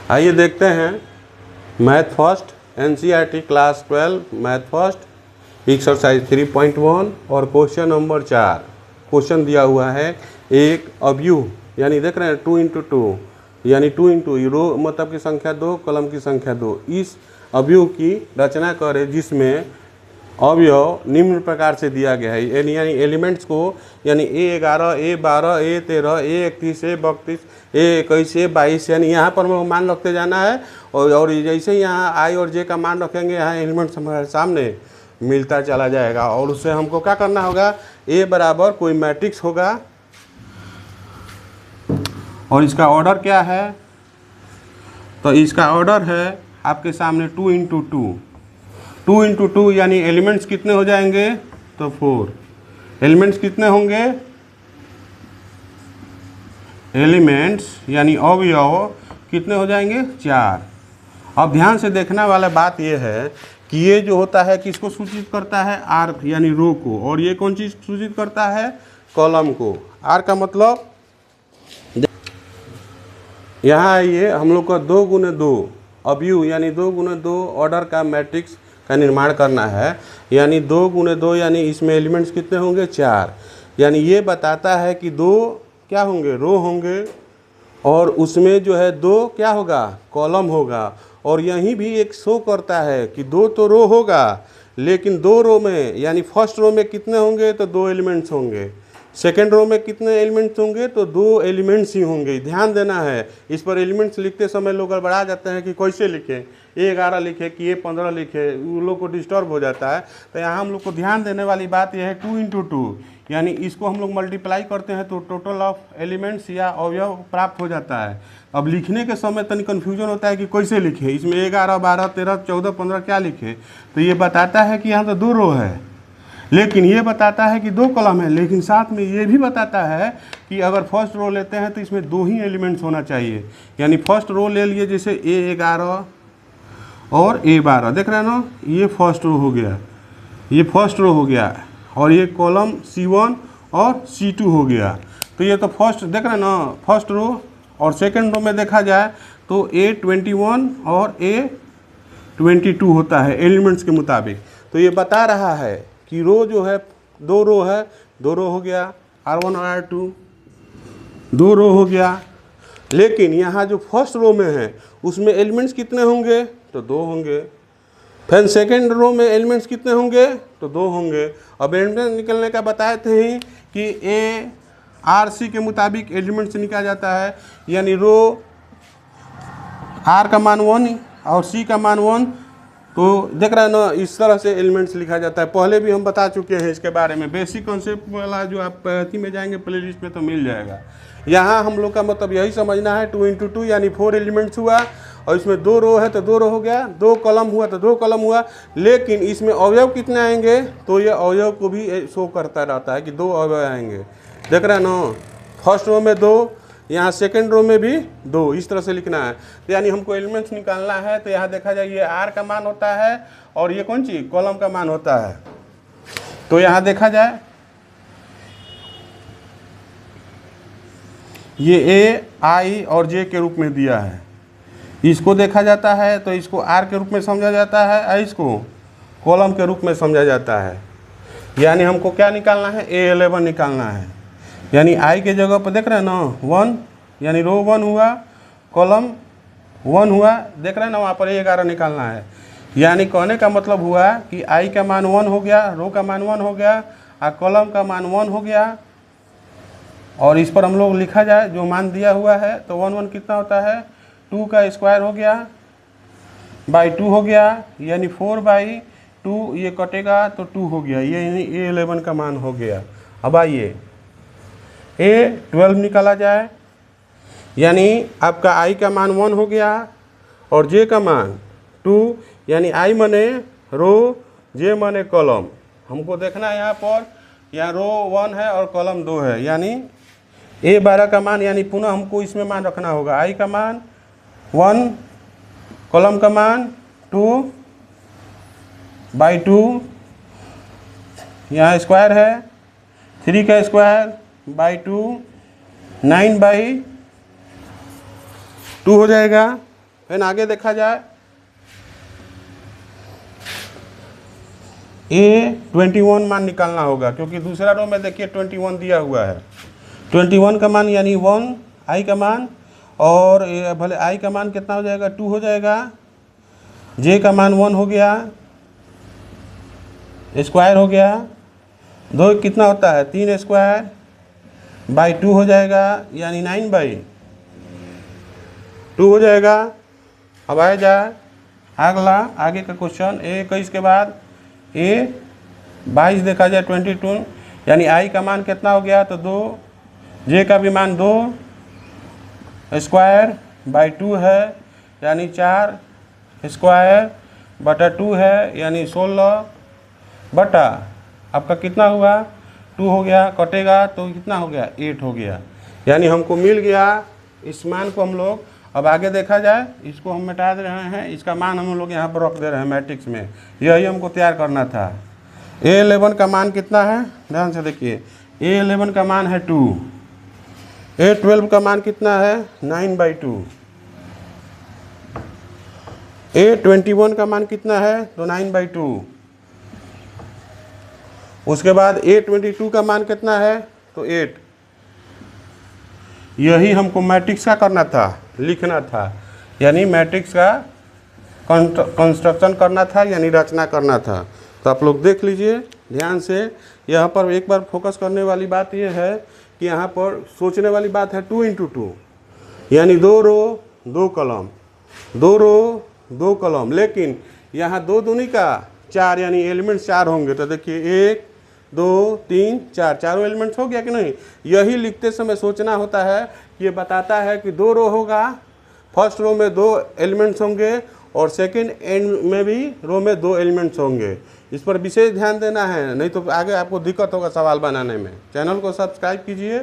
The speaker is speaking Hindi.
आइए देखते हैं math first NCERT class 12 math first exercise 3.1 और क्वेश्चन नंबर 4। क्वेश्चन दिया हुआ है एक अवयव यानी देख रहे हैं 2 इंटू 2 यानी 2 इंटू रो मतलब की संख्या 2 कलम की संख्या 2। इस अवयव की रचना करें जिसमें अवयव निम्न प्रकार से दिया गया है यानी एलिमेंट्स को यानी A11 A12 A13 A31 A32 A21 A22 यानी यहाँ पर मान रखते जाना है और जैसे ही यहाँ I और J का मान रखेंगे यहाँ एलिमेंट्स हमारे सामने मिलता चला जाएगा और उससे हमको क्या करना होगा A बराबर कोई मैट्रिक्स होगा और इसका ऑर्डर क्या है तो इसका ऑर्डर है आपके सामने 2 इंटू 2 इंटू 2 यानी एलिमेंट्स कितने हो जाएंगे तो 4। एलिमेंट्स कितने होंगे एलिमेंट्स यानी अवयव कितने हो जाएंगे 4। अब ध्यान से देखने वाला बात यह है कि ये जो होता है किसको सूचित करता है आर यानी रो को और ये कौन चीज़ सूचित करता है कॉलम को। आर का मतलब यहाँ ये हम लोग का 2 गुने 2 अवयव यानी 2 गुने 2 ऑर्डर का मैट्रिक्स का निर्माण करना है यानी 2 गुने 2 यानी इसमें एलिमेंट्स कितने होंगे 4। यानी ये बताता है कि 2 क्या होंगे रो होंगे और उसमें जो है 2 क्या होगा कॉलम होगा और यहीं भी एक शो करता है कि 2 तो रो होगा लेकिन 2 रो में यानी फर्स्ट रो में कितने होंगे तो 2 एलिमेंट्स होंगे, सेकेंड रो में कितने एलिमेंट्स होंगे तो 2 एलिमेंट्स ही होंगे। ध्यान देना है इस पर एलिमेंट्स लिखते समय लोग गड़बड़ा जाते हैं कि कैसे लिखें A11 लिखे कि A15 लिखे उन लोग को डिस्टर्ब हो जाता है। तो यहाँ हम लोग को ध्यान देने वाली बात यह है 2 इंटू 2 यानी इसको हम लोग मल्टीप्लाई करते हैं तो टोटल ऑफ एलिमेंट्स या अवयव प्राप्त हो जाता है। अब लिखने के समय तनी कन्फ्यूजन होता है कि कैसे लिखे इसमें 11 12 13 14 15 क्या लिखे। तो ये बताता है कि यहाँ तो 2 रो है लेकिन ये बताता है कि 2 कॉलम है लेकिन साथ में ये भी बताता है कि अगर फर्स्ट रो लेते हैं तो इसमें 2 ही एलिमेंट्स होना चाहिए। यानी फर्स्ट रो ले लिए जैसे A11 और A12 देख रहे हैं ना ये फर्स्ट रो हो गया ये फर्स्ट रो हो गया और ये कॉलम C1 और C2 हो गया। तो ये तो फर्स्ट देख रहे हैं ना फर्स्ट रो और सेकंड रो में देखा जाए तो A21 और A22 होता है एलिमेंट्स के मुताबिक। तो ये बता रहा है कि रो जो है 2 रो है 2 रो हो गया R1 और R2 2 रो हो गया लेकिन यहाँ जो फर्स्ट रो में है उसमें एलिमेंट्स कितने होंगे तो 2 होंगे। फिर सेकेंड रो में एलिमेंट्स कितने होंगे तो 2 होंगे। अब एलिमेंट्स निकलने का बताए थे ही कि ARC के मुताबिक एलिमेंट्स निकाला जाता है यानी रो R का मान 1 और C का मान 1। तो देख रहे हैं ना इस तरह से एलिमेंट्स लिखा जाता है। पहले भी हम बता चुके हैं इसके बारे में बेसिक कॉन्सेप्ट वाला जो आप अथी में जाएंगे प्ले लिस्ट में तो मिल जाएगा। यहाँ हम लोग का मतलब यही समझना है 2 इंटू 2 यानी 4 एलिमेंट्स हुआ और इसमें 2 रो है तो 2 रो हो गया 2 कॉलम हुआ तो 2 कॉलम हुआ लेकिन इसमें अवयव कितने आएंगे तो ये अवयव को भी शो करता रहता है कि 2 अवयव आएंगे। देख रहे हैं ना फर्स्ट रो में 2 यहाँ सेकेंड रो में भी 2 इस तरह से लिखना है। तो यानी हमको एलिमेंट्स निकालना है तो यहाँ देखा जाए ये R का मान होता है और ये कौन चीज़ कॉलम का मान होता है। तो यहाँ देखा जाए ये A I और J के रूप में दिया है इसको देखा जाता है तो इसको R के रूप में समझा जाता है और इसको कॉलम के रूप में समझा जाता है। यानी हमको क्या निकालना है A11 निकालना है यानी I के जगह पर देख रहे हैं ना 1 यानी रो 1 हुआ कॉलम 1 हुआ देख रहे हैं ना वहाँ पर A11 निकालना है। यानी कहने का मतलब हुआ कि I का मान 1 हो गया रो का मान 1 हो गया और कॉलम का मान 1 हो गया और इस पर हम लोग लिखा जाए जो मान दिया हुआ है तो 1 1 कितना होता है 2 का स्क्वायर हो गया बाई 2 हो गया यानी 4 बाई 2 ये कटेगा तो 2 हो गया ये यानी A11 का मान हो गया। अब आइए A12 निकाला जाए यानी आपका I का मान 1 हो गया और J का मान 2 यानी I माने रो J माने कॉलम। हमको देखना है यहाँ पर यहाँ रो 1 है और कॉलम 2 है यानी A12 का मान यानी पुनः हमको इसमें मान रखना होगा I का मान 1 कॉलम का मान 2 बाई 2 यहाँ स्क्वायर है 3 का स्क्वायर बाई 2 9 बाई 2 हो जाएगा फिर आगे देखा जाए A21 मान निकालना होगा, क्योंकि दूसरा रो में देखिए 21 दिया हुआ है। 21 का मान यानी 1 i का मान, और भले i का मान कितना हो जाएगा, 2 हो जाएगा। j का मान 1 हो गया, स्क्वायर हो गया। 2 कितना होता है, 3 स्क्वायर बाई 2 हो जाएगा, यानी 9/2 हो जाएगा। अब आया जाए अगला आगे का क्वेश्चन A21 के बाद A22 देखा जाए 22, यानी i का मान कितना हो गया, तो 2, j का भी मान 2 स्क्वायर बाई 2 है, यानी 4 स्क्वायर बटा 2 है, यानी 16 बटा आपका कितना हुआ, 2 हो गया, कटेगा तो कितना हो गया, 8 हो गया। यानी हमको मिल गया इस मान को हम लोग। अब आगे देखा जाए, इसको हम मिटा दे रहे हैं, इसका मान हम लोग यहाँ पर रख दे रहे हैं मैट्रिक्स में। यही हमको तैयार करना था। A11 का मान कितना है, ध्यान से देखिए। A11 का मान है 2, A12 का मान कितना है, 9/2, A21 का मान कितना है, तो 9/2। उसके बाद A22 का मान कितना है, तो 8। यही हमको मैट्रिक्स का करना था, लिखना था, यानी मैट्रिक्स का कंस्ट्रक्शन करना था, यानी रचना करना था। तो आप लोग देख लीजिए ध्यान से। यहाँ पर एक बार फोकस करने वाली बात यह है कि यहाँ पर सोचने वाली बात है 2 × 2, यानी 2 रो 2 कॉलम, 2 रो 2 कॉलम। लेकिन यहाँ 2 दूनी का 4, यानी एलिमेंट्स 4 होंगे। तो देखिए 1 2 3 4, चारों एलिमेंट्स हो गया कि नहीं। यही लिखते समय सोचना होता है। ये बताता है कि 2 रो होगा, फर्स्ट रो में 2 एलिमेंट्स होंगे, और सेकंड एंड में भी रो में 2 एलिमेंट्स होंगे। इस पर विशेष ध्यान देना है, नहीं तो आगे आपको दिक्कत होगा सवाल बनाने में। चैनल को सब्सक्राइब कीजिए।